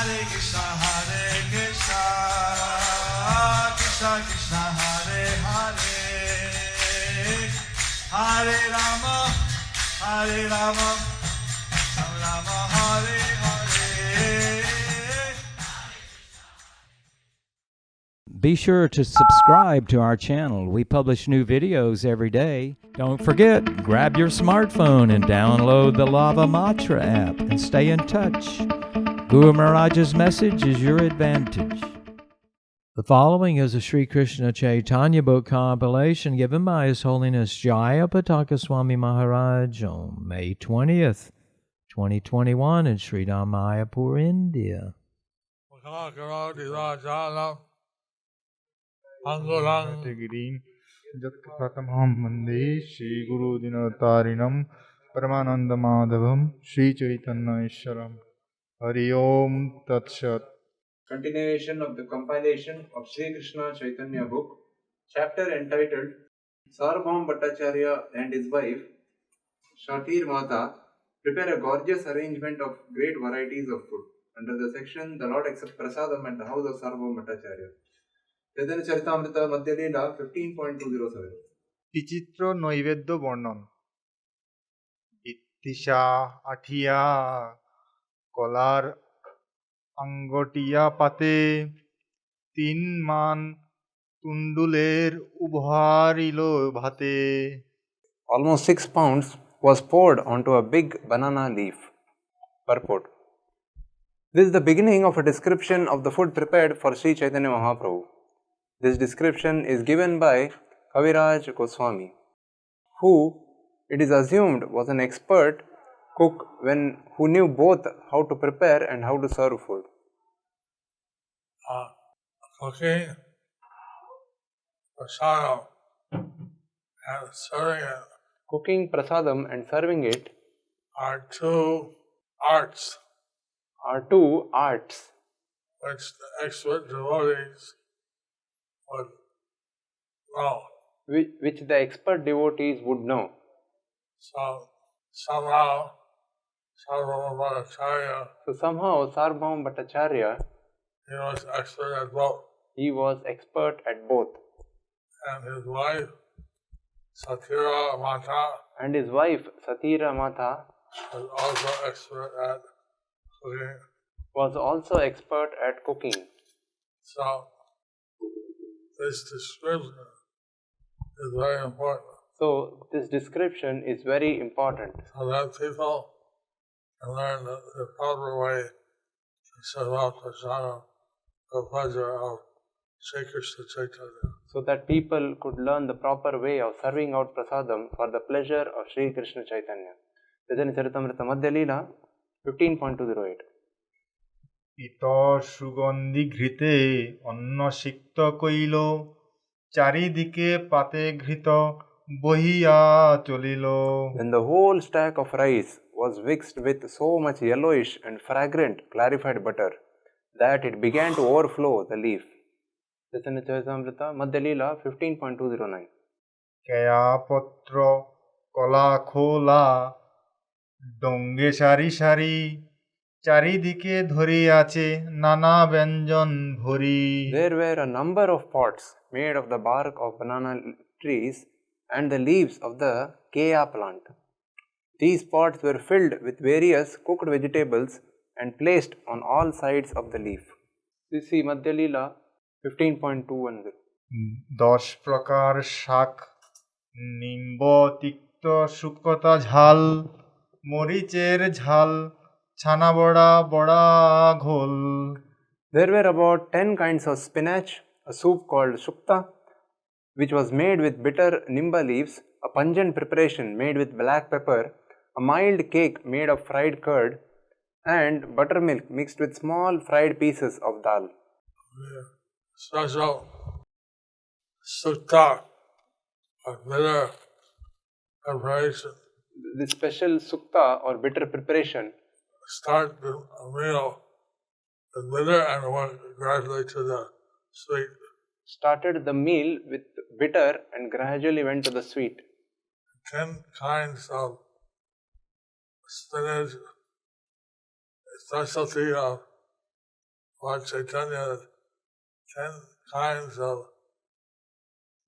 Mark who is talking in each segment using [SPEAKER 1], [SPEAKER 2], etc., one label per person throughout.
[SPEAKER 1] Krishna Krishna Hare Hare, Hare Rama, Hare Rama, Rama Hare Hare.
[SPEAKER 2] Be sure to subscribe to our channel. We publish new videos every day. Don't forget, grab your smartphone and download the Lava Matra app and stay in touch. Guru Maharaj's message is your advantage. The following is a Sri Krishna Chaitanya book compilation given by His Holiness Jaya Pataka Swami Maharaj on May 20th, 2021 in Sri Mayapur, India.
[SPEAKER 3] गिरीं यत्कृपातमहं वन्दे श्रीगुरुदिनतारिणं परमानन्दमाधवं श्रीचैतन्येश्वरं हरि ओम तत्सत्.
[SPEAKER 4] Continuation of the compilation of Sri Krishna Chaitanya book, chapter entitled Sarvabhauma Bhattacharya and his wife Shatir Mata prepare a gorgeous arrangement of great varieties of food. Under the section, the Lord accepts prasadam at the house of Sarvabhauma Bhattacharya. Chaitanya Charitamrita Madhya Leela 15.207.
[SPEAKER 3] বিচিত্র নৈবেদ্য বর্ণন. ইত্তিশা আঠিয়া কলার আঙ্গটিয়া পাতে তিন মান তুণ্ডুলের উভারিল ভাতে.
[SPEAKER 4] Almost 6 pounds was poured onto a big banana leaf. Purport. This is the beginning of a description of the food prepared for Sri Chaitanya Mahaprabhu. This description is given by Kaviraj Goswami, who it is assumed was an expert cook who knew both how to prepare and how to serve food.
[SPEAKER 5] Cooking, prasadam, and serving it
[SPEAKER 4] Cooking prasadam and serving it
[SPEAKER 5] are two arts which the expert devotees would know.
[SPEAKER 4] which the expert devotees would know.
[SPEAKER 5] So somehow Sarvabhauma Bhattacharya,
[SPEAKER 4] So somehow Sarvabhauma Bhattacharya,
[SPEAKER 5] he was expert at both,
[SPEAKER 4] he was expert at both,
[SPEAKER 5] and his wife Satira Mata
[SPEAKER 4] and his wife Satira Mata
[SPEAKER 5] was also expert at cooking.
[SPEAKER 4] was also expert at cooking.
[SPEAKER 5] So this description is very important,
[SPEAKER 4] So this description is very important,
[SPEAKER 5] so that people can learn the proper way to serve out prasadam for pleasure of Sri Krishna Chaitanya.
[SPEAKER 4] so that people could learn the proper way of serving out prasadam for the pleasure of Sri Krishna Chaitanya. Chaitanya Charitamrita Madhya Leela 15.208.
[SPEAKER 3] ইত সুগন্ধি ঘৃতে অন্ন সিক্ত কইল চারিদিকে পাতে ঘৃত বহিয়া চলিল.
[SPEAKER 4] When the whole stack of rice was mixed with so much yellowish and fragrant clarified butter that it began to overflow the leaf. Chaitanya Charitamrita Madhya Leela 15.209.
[SPEAKER 3] কেয়াপত্র কলা খোলা ডঙ্গে সারি সারি চারিদিকে ধরিয়াছে নানা ব্যঞ্জন ভরি.
[SPEAKER 4] There were a number of pots made of the bark of banana trees and the leaves of the kea plant. These pots were filled with various cooked vegetables and placed on all sides of the leaf. You see Madhya Leela 15.210.
[SPEAKER 3] 10 প্রকার শাক নিম্ব তিক্ত শুকতা ঝাল মরিচের ঝাল ছানা বড়া বড়া ঘোল.
[SPEAKER 4] There were about 10 kinds of spinach, a soup called shukta, which was made with bitter nimba leaves, a pungent preparation made with black pepper, a mild cake made of fried curd, and buttermilk mixed with small fried pieces of dal.
[SPEAKER 5] Special sukta or bitter preparation.
[SPEAKER 4] This special sukta or bitter preparation
[SPEAKER 5] Start the meal with bitter and went gradually to the sweet.
[SPEAKER 4] started the meal with bitter and gradually went to the sweet.
[SPEAKER 5] 10 kinds of spinach, a specialty of Lord Chaitanya had 10 kinds of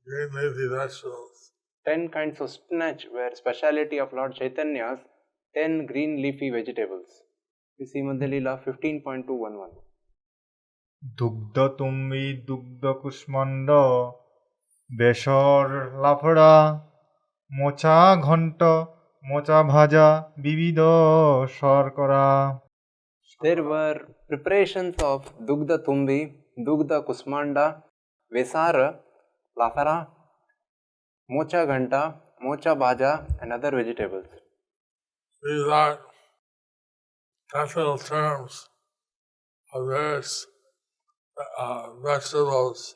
[SPEAKER 5] green leafy vegetables.
[SPEAKER 4] 10 kinds of spinach were speciality of Lord Chaitanya's 10 green leafy vegetables. This is Madhya Leela 15.211.
[SPEAKER 3] দুগ্ধ তুমি দুগ্ধ কুষ্মাণ্ড বেসর লাফড়া মোচা ঘণ্ট মোচা ভাজা বিবিধ শর্করা
[SPEAKER 4] There were preparations of Dugdha Tumbi, Dugdha Kusmanda, Vesara, Lafara, Mocha Ghanta, Mocha Bhaja and other vegetables.
[SPEAKER 5] These are technical terms of various vegetables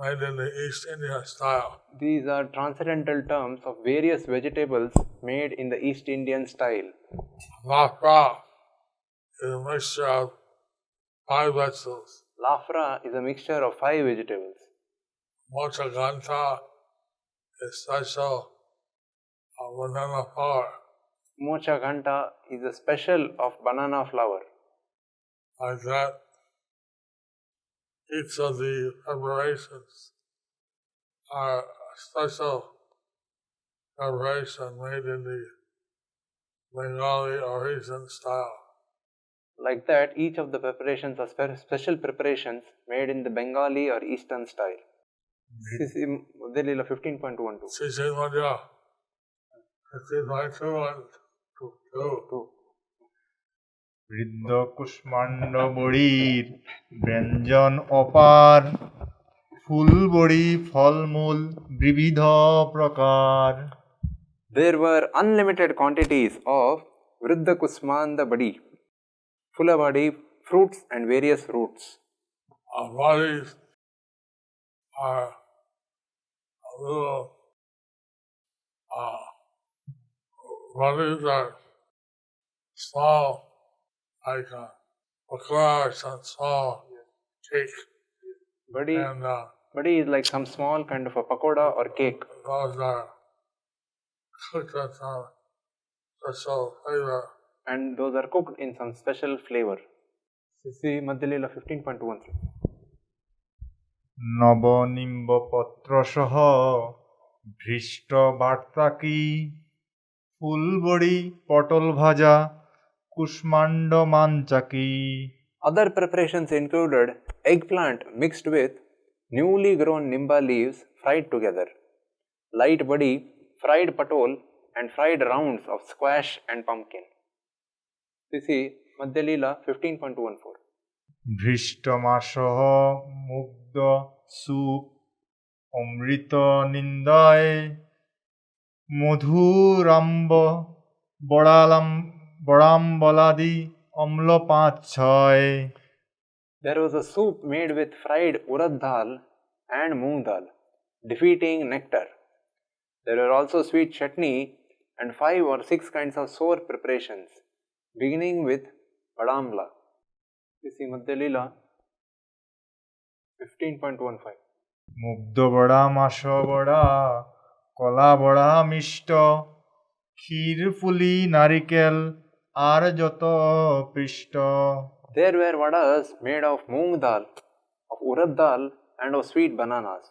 [SPEAKER 5] made in the East India style.
[SPEAKER 4] These are transcendental terms of various vegetables made in the East Indian style.
[SPEAKER 5] Lafra is a mixture of 5 vegetables.
[SPEAKER 4] Lafra is a mixture of 5 vegetables.
[SPEAKER 5] Mocha Ganta is special banana flour.
[SPEAKER 4] Mocha Ghanta is a special of banana flour.
[SPEAKER 5] Like that, each of the preparations are a special preparation made in the Bengali or Asian style.
[SPEAKER 4] Like that, each of the preparations are special preparations made in the Bengali or Eastern style. This is Madhya Leela 15.12.
[SPEAKER 5] Sisi Madhya, 15.212.
[SPEAKER 3] বৃদ্ধ কুষ্মাণ্ড বড়ির ব্যঞ্জন অপার ফুল বড়ি ফলমূল বিবিধ প্রকার
[SPEAKER 4] There were unlimited quantities of Vriddha Kusmanda Badi, Phula Badi, fruits and various roots.
[SPEAKER 5] Our bodies are a little, bodies are small, like pakora, some small cake,
[SPEAKER 4] Badi,
[SPEAKER 5] and
[SPEAKER 4] Badi is like some small kind of a pakoda or cake.
[SPEAKER 5] those are cooked with some special flavor.
[SPEAKER 4] And those are cooked in some special flavor. This is Madhya Leela 15.13.
[SPEAKER 3] নবনিম্ব পত্র সহ ভৃষ্ট বার্তাকি ফুলবড়ি পটল ভাজা কুষ্মাণ্ড মানচাকি
[SPEAKER 4] Other preparations included eggplant mixed with newly grown nimba leaves fried together, light badi, fried patol and fried rounds of squash and pumpkin. This is Madhya Leela 15.14.
[SPEAKER 3] ভৃষ্ট মাসহ মুগ্ধ soup অমৃত নিন্দায় মধুরাম্ব বড়াম্বলাদি অম্ল ৫-৬
[SPEAKER 4] There was a soup made with fried urad dal and moong dal, defeating nectar. There were also sweet chutney and 5 or 6 kinds of sour preparations, beginning with badamla. This is Madhya Leela 15.15.
[SPEAKER 3] মুগ্ধ বড়া মাস বড়া কলা বড়া মিষ্ট ক্ষীর পুলি নারিকেল আর যত পৃষ্ঠ
[SPEAKER 4] There were vadas made of moong dal, of urad dal and of sweet bananas.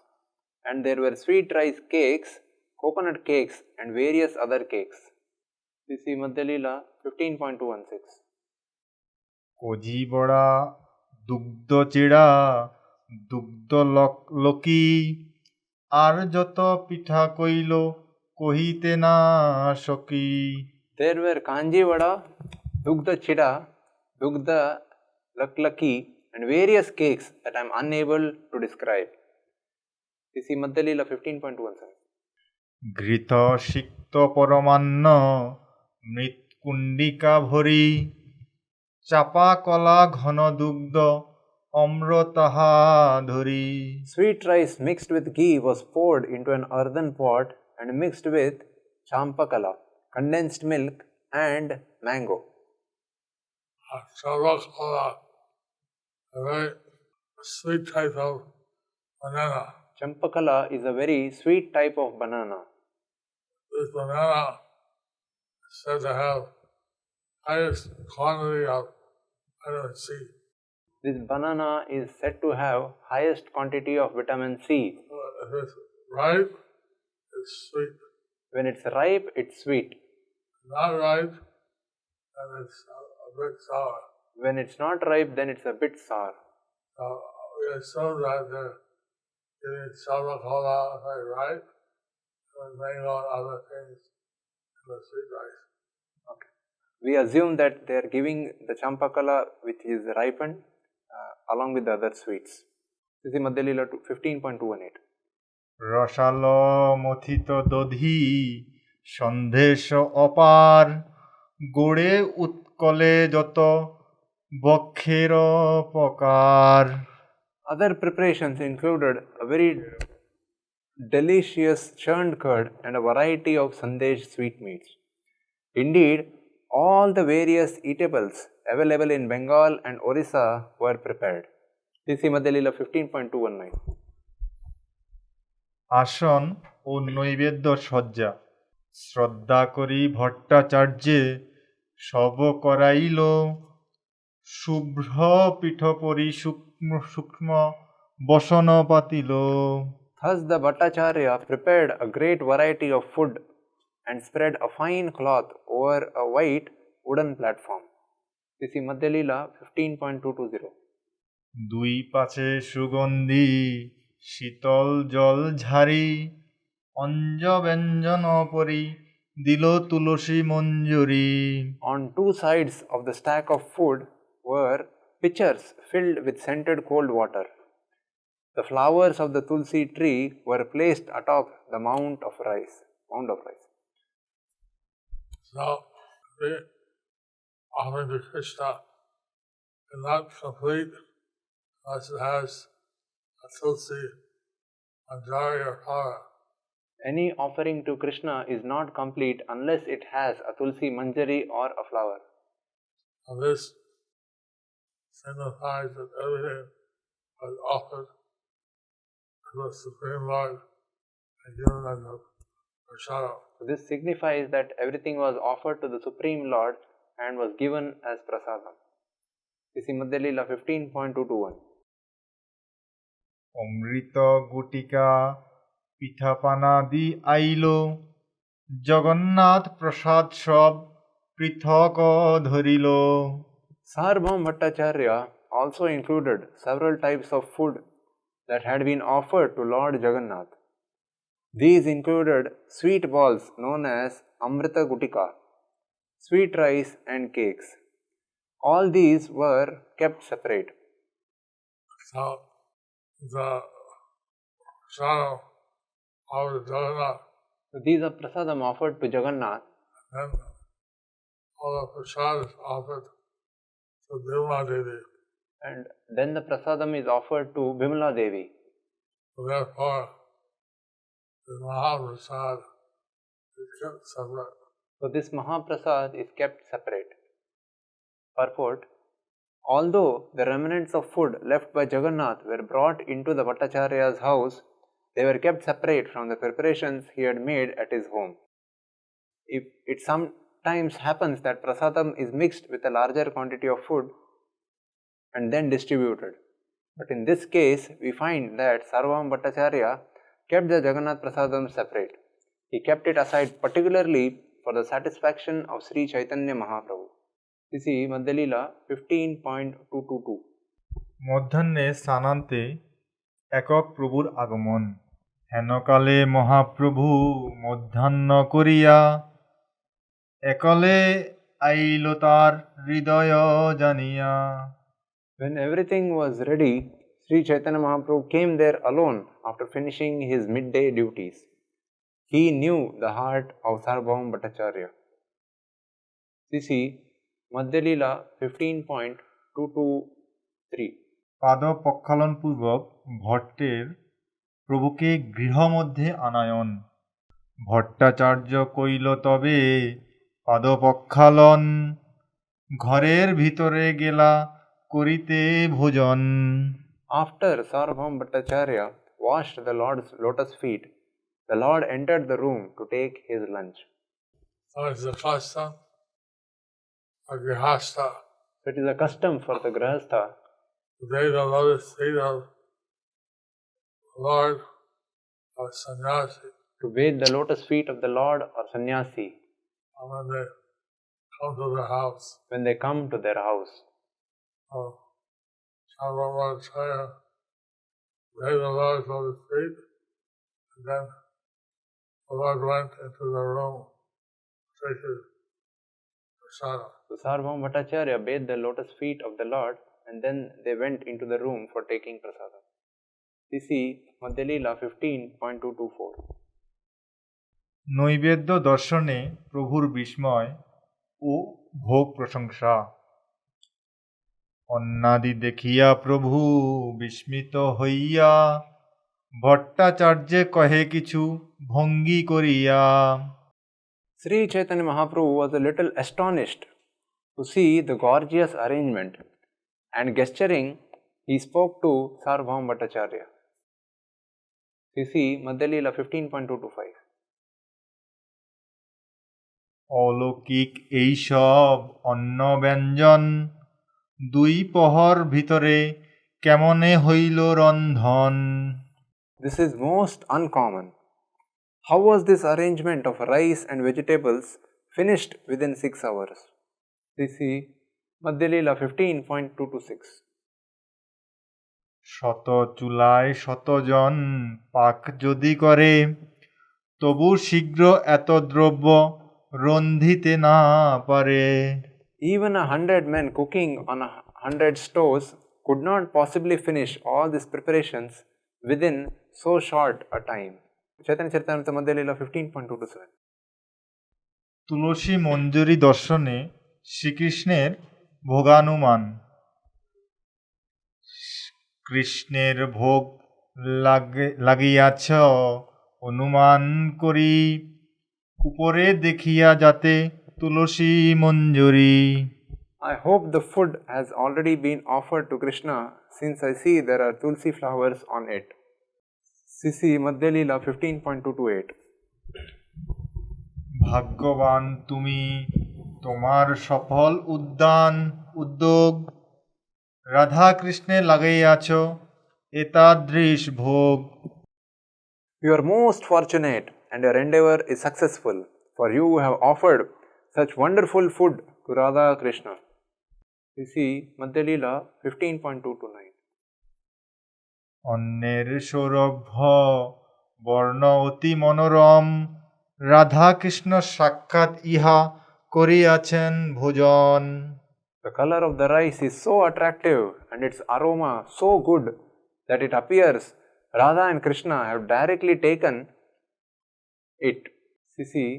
[SPEAKER 4] And there were sweet rice cakes, coconut cakes and various other cakes. This is Madhya Leela 15.216.
[SPEAKER 3] Cosy বড়া দুগ্ধ চিড়া দুগ্ধ Lockie আর যত পিঠা কইল কহিতে না সকি
[SPEAKER 4] There were kanji vada, dugdha chida, dugdha laklaki and various cakes that I am unable to describe. This is Madhya Leela 15.17.
[SPEAKER 3] ঘৃত সিক্ত পরমান্ন মৃৎকুণ্ডিকা ভরি চাপা কলা ঘন দুগ্ধ অম্র তাহা ধরি
[SPEAKER 4] Sweet rice mixed with ghee was poured into an earthen pot and mixed with champakala, condensed milk and mango.
[SPEAKER 5] Chavakala, a very sweet type of banana.
[SPEAKER 4] Champakala is a very sweet type of banana.
[SPEAKER 5] This banana is said to have highest quantity of vitamin C.
[SPEAKER 4] This banana is said to have highest quantity of vitamin C.
[SPEAKER 5] If it's ripe, it's sweet.
[SPEAKER 4] When it's ripe, it's sweet.
[SPEAKER 5] Not ripe, and it's a bit sour.
[SPEAKER 4] When it's not ripe, then it's a bit sour.
[SPEAKER 5] So we assume that they're giving sour cola very ripe, and mango and other things in the sweet rice.
[SPEAKER 4] We assume that they are giving the champakala which is ripened along with the other sweets. This is Madhya Leela 15.218.
[SPEAKER 3] রসাল মথিত দধি সন্দেশ অপার গোড়ে উৎকলে যত বক্ষের প্রকার
[SPEAKER 4] Other preparations included a very delicious churned curd and a variety of sandesh sweetmeats. Indeed, all the various eatables available in Bengal and Orissa were prepared. This is Madhya Leela 15.219.
[SPEAKER 3] আসন ও নৈবেদ্য সজ্জা শ্রদ্ধা করি ভট্টাচার্যে সব করাইল শুভ্র পীঠপরি সূক্ষ্ম সূক্ষ্ম বসন পাতিল
[SPEAKER 4] Thus the Bhattacharya prepared a great variety of food and spread a fine cloth over a white wooden platform. This is Madhya Leela 15.220.
[SPEAKER 3] দুই পাছে সুগন্ধি শীতল জল ঝারি অঞ্জ ব্যঞ্জন পরি দিল তুলসী মঞ্জুরি
[SPEAKER 4] On two sides of the stack of food were pitchers filled with scented cold water. The flowers of the tulsi tree were placed atop the mound of rice.
[SPEAKER 5] So the offering to Krishna is not complete unless it has a tulsi, manjari or flower.
[SPEAKER 4] Any offering to Krishna is not complete unless it has a tulsi manjari or a flower.
[SPEAKER 5] And this signifies that everything was offered to the Supreme Lord and given as a prasada.
[SPEAKER 4] This signifies that everything was offered to the Supreme Lord and was given as prasadam. This is Madhya Leela 15.221.
[SPEAKER 3] অমৃত গুটিকা পিঠাপানাদি আইল জগন্নাথ প্রসাদ সব পৃথক ধরিল
[SPEAKER 4] Sarvabhauma Bhattacharya also included several types of food that had been offered to Lord Jagannath. These included sweet balls known as Amrita Gutika, sweet rice and cakes. All these were kept separate.
[SPEAKER 5] So the prasada offered to Jagannath,
[SPEAKER 4] So these are prasadam offered to Jagannath,
[SPEAKER 5] and all the prasad is offered to Bhima Devi.
[SPEAKER 4] and then the prasadam is offered to Bimala Devi.
[SPEAKER 5] So therefore, the Mahaprasad is kept separate.
[SPEAKER 4] So this Mahaprasad is kept separate. Purport: although the remnants of food left by Jagannath were brought into the Bhattacharya's house, they were kept separate from the preparations he had made at his home. If it sometimes happens that prasadam is mixed with a larger quantity of food and then distributed. But in this case, we find that Sarvabhauma Bhattacharya kept the Jagannath prasadam separate. He kept it aside particularly for the satisfaction of Sri Chaitanya Mahaprabhu. This is Madhya Leela 15.222.
[SPEAKER 3] মধ্যাহ্নে স্নানান্তে একক প্রভুর আগমন হেনকালে মহাপ্রভু মধ্যাহ্ন করিয়া একলে আইল তার হৃদয় জানিয়া
[SPEAKER 4] When everything was ready, Sri Chaitanya Mahaprabhu came there alone after finishing his midday duties. He knew the heart of Sarvabhauma Bhattacharya. This is Madhya Leela 15.223.
[SPEAKER 3] পাদ প্রক্ষালনপূর্বক ভট্টের প্রভুকে গৃহমধ্যে আনায়ন ভট্টাচার্য কইল তবে পাদ প্রক্ষালন ঘরের ভিতরে গেলা করিতে ভোজন
[SPEAKER 4] After Sarvabhauma Bhattacharya washed the Lord's lotus feet, the Lord entered the room to take his lunch.
[SPEAKER 5] So it's the custom of Grihastha
[SPEAKER 4] So it is a custom for the Grihastha
[SPEAKER 5] they the lotus feet of the Lord or sannyasi.
[SPEAKER 4] To bathe the lotus feet of the Lord or sannyasi
[SPEAKER 5] And when they come to their house.
[SPEAKER 4] when they come to their house.
[SPEAKER 5] So, Sarvamacharya bathed the Lord's lotus feet, and then the Lord went into the room to take his prasadam.
[SPEAKER 4] So Sarvabhauma Bhattacharya bathed the lotus feet of the Lord and then they went into the room for taking prasadam. See Madhya Leela 15.224.
[SPEAKER 3] নৈবেদ্য দর্শনে প্রভুর বিস্ময় ও ভোগ প্রশংসা। অন্নাদি দেখিয়া প্রভু বিস্মিত হইয়া ভট্টাচার্যে কহে কিছু ভঙ্গি করিয়া।
[SPEAKER 4] Sri Chaitanya Mahaprabhu was a little astonished to see the gorgeous arrangement, and gesturing, he spoke to Sarvabhauma Bhattacharya. See Madhya Leela 15.225.
[SPEAKER 3] অলৌকিক এইসব অন্ন ব্যঞ্জন দুই পহর ভিতরে কেমনে হইল রন্ধন।
[SPEAKER 4] This is most uncommon. How was this arrangement of rice and vegetables finished within 6 hours? See Madhya Leela 15.226.
[SPEAKER 3] শত চুলায় শতজন পাক যদি করে তবু শীঘ্র এত দ্রব্য রন্ধিতে না পারে।
[SPEAKER 4] Even 100 men cooking on 100 stoves could not possibly finish all these preparations within so short a time. Chaitanya Charitamrita Madhya Leela 15.227.
[SPEAKER 3] তুলসী মঞ্জুরি দর্শনে শ্রীকৃষ্ণের ভোগানুমান। কৃষ্ণের ভোগ লাগিয়াছ অনুমান করি উপরে দেখিয়া যাতে তুলসী মঞ্জুরি।
[SPEAKER 4] I hope the food has already been offered to Krishna since I see there are tulsi flowers on it. See Madhya Leela 15.228.
[SPEAKER 3] ভাগ্যবান তুমি তোমার সফল উদ্যোগ রাধা কৃষ্ণে লাগাইয়াছ এতাদৃশ ভোগ।
[SPEAKER 4] You are most fortunate and your endeavor is successful, for you have offered such wonderful food to Radha Krishna. See Madhya Leela 15.229.
[SPEAKER 3] অন্যের সৌরভ্য বর্ণ অতি মনোরম রাধা কৃষ্ণ সাক্ষাৎ ইহা করিয়াছেন ভোজন।
[SPEAKER 4] The color of the rice is so attractive and its aroma so good that it appears Radha and Krishna have directly taken it. See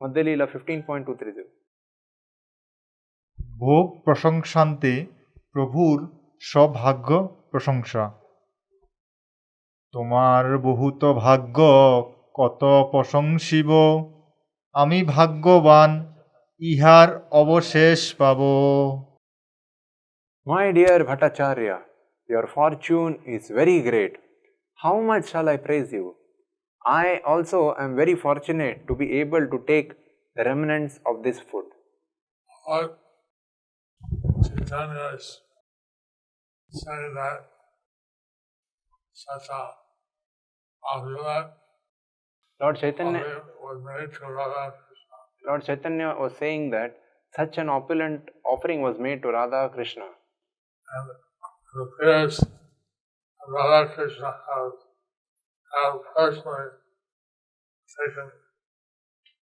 [SPEAKER 4] Madhya Leela 15.230.
[SPEAKER 3] ভোগ প্রশংসান্তে প্রভুর সভাগ্য প্রশংসা। তোমার বহুত ভাগ্য কত প্রশংসিব আমি ভাগ্যবান ইহার অবশেষ পাব।
[SPEAKER 4] My dear Bhattacharya, your fortune is very great. How much shall I praise you? I also am very fortunate to be able to take the remnants of this food.
[SPEAKER 5] What Chaitanya is saying that such a opulent
[SPEAKER 4] Lord Chaitanya,
[SPEAKER 5] was made to Radha Krishna.
[SPEAKER 4] Lord Chaitanya was saying that such an opulent offering was made to Radha Krishna.
[SPEAKER 5] And it appears Radha Krishna have personally taken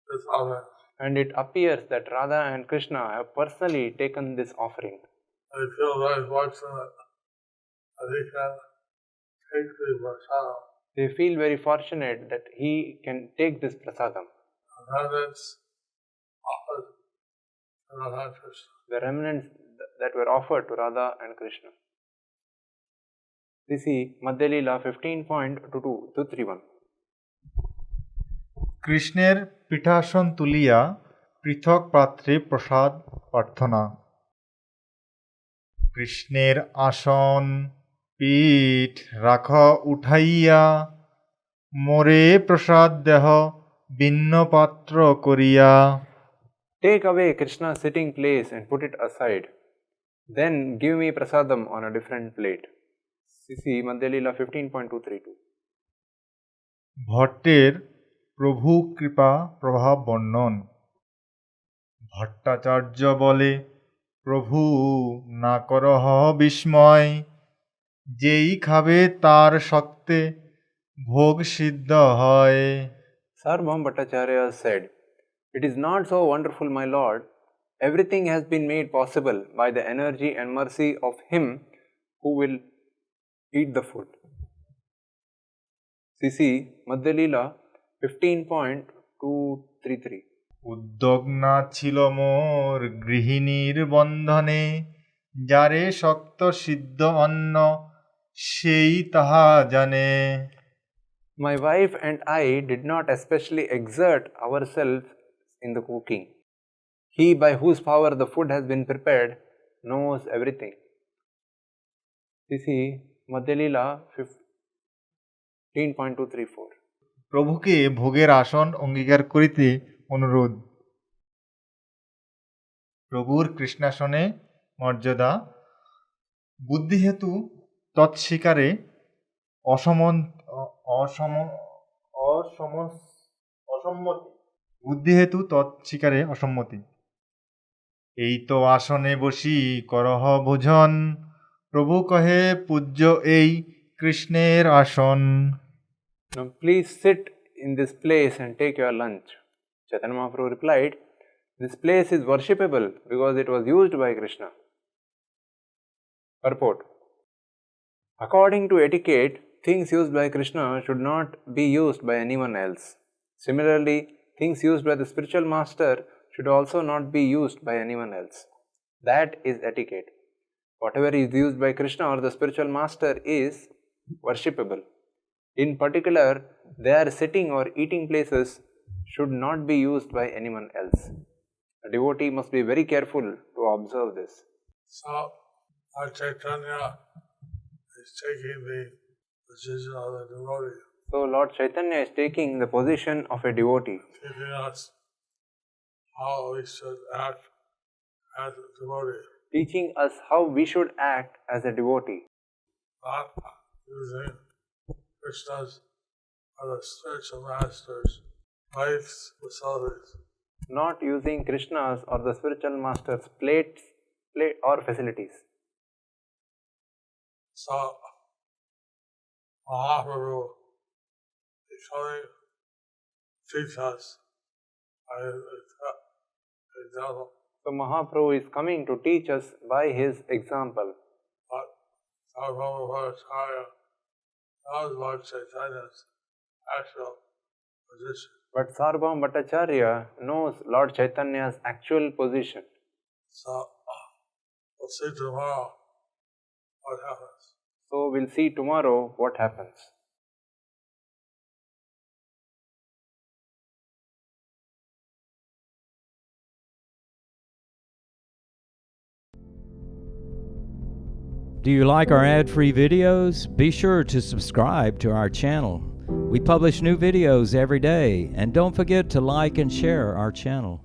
[SPEAKER 5] this offering.
[SPEAKER 4] And it appears that Radha and Krishna have personally taken this offering.
[SPEAKER 5] They feel very fortunate that he can take the prasadam.
[SPEAKER 4] They feel very fortunate that he can take this prasadam,
[SPEAKER 5] And then it's offered to Radha Krishna.
[SPEAKER 4] the remnants that were offered to Radha and Krishna. See Madhya Leela 15.231.
[SPEAKER 3] কৃষ্ণের পীঠাসন তুলিয়া পৃথক পাত্রে প্রসাদ প্রার্থনা। কৃষ্ণের আসন পীঠ রাখ উঠাইয়া মোরে প্রসাদ দেহ ভিন্ন পাত্র করিয়া।
[SPEAKER 4] Take away Krishna's sitting place and put it aside. Then give me prasadam on a different plate. See Madhya Leela 15.232.
[SPEAKER 3] ভট্টের প্রভু কৃপা প্রভাব বর্ণন। ভট্টাচার্য বলে, প্রভু না করহ বিস্ময়, যেই খাবে তার সত্ত্বে ভোগ সিদ্ধ হয়।
[SPEAKER 4] Sarvabhauma Bhattacharya said, "It is not so wonderful, my lord. Everything has been made possible by the energy and mercy of him who will eat the food." CC Madhya Leela 15.233.
[SPEAKER 3] উদ্যোগ না ছিল মোর গৃহিণীর বন্ধনে, যারে শক্ত সিদ্ধ অন্ন সেই তাহা জানে।
[SPEAKER 4] My wife and I did not especially exert ourselves in the cooking. He by whose power the food has been prepared knows everything. CC Madhya Leela 15.234.
[SPEAKER 3] প্রভুকে ভোগের আসন অঙ্গীকার করিতে অনুরোধ। প্রভুর কৃষ্ণাসনে মর্যাদা বুদ্ধিহেতু তৎস্বীকারে অসম্মতি। বুদ্ধিহেতু তৎস্বীকারে অসম্মতি। এই তো আসনে বসি করহ ভোজন, প্রভু কহে পূজ্য এই কৃষ্ণের আসন।
[SPEAKER 4] Now please sit in this place and take your lunch. Chaitanya Mahaprabhu replied, "This place is worshipable because it was used by Krishna." Purport. According to etiquette, things used by Krishna should not be used by anyone else. Similarly, things used by the spiritual master should also not be used by anyone else. That is etiquette. Whatever is used by Krishna or the spiritual master is worshipable. In particular, their sitting or eating places should not be used by anyone else. A devotee must be very careful to observe this.
[SPEAKER 5] So, Lord Chaitanya is taking the position of the devotee,
[SPEAKER 4] So, Lord Chaitanya is taking the position of a devotee,
[SPEAKER 5] teaching us how we should act as a devotee,
[SPEAKER 4] teaching us how we should act as a devotee,
[SPEAKER 5] not using Krishna's or the spiritual master's wives, facilities.
[SPEAKER 4] not using Krishna's or the spiritual master's plate or facilities.
[SPEAKER 5] So, Mahaprabhu is coming to teach us by his example.
[SPEAKER 4] So, Mahaprabhu is coming to teach us by his example.
[SPEAKER 5] But Sarvabhauma Bhattacharya knows Lord Chaitanya's actual position.
[SPEAKER 4] But Sarvabhauma Bhattacharya knows Lord Chaitanya's actual position.
[SPEAKER 5] So, we'll see tomorrow what happens.
[SPEAKER 4] So, we'll see tomorrow what happens.
[SPEAKER 2] Do you like our ad-free videos? Be sure to subscribe to our channel. We publish new videos every day, and don't forget to like and share our channel.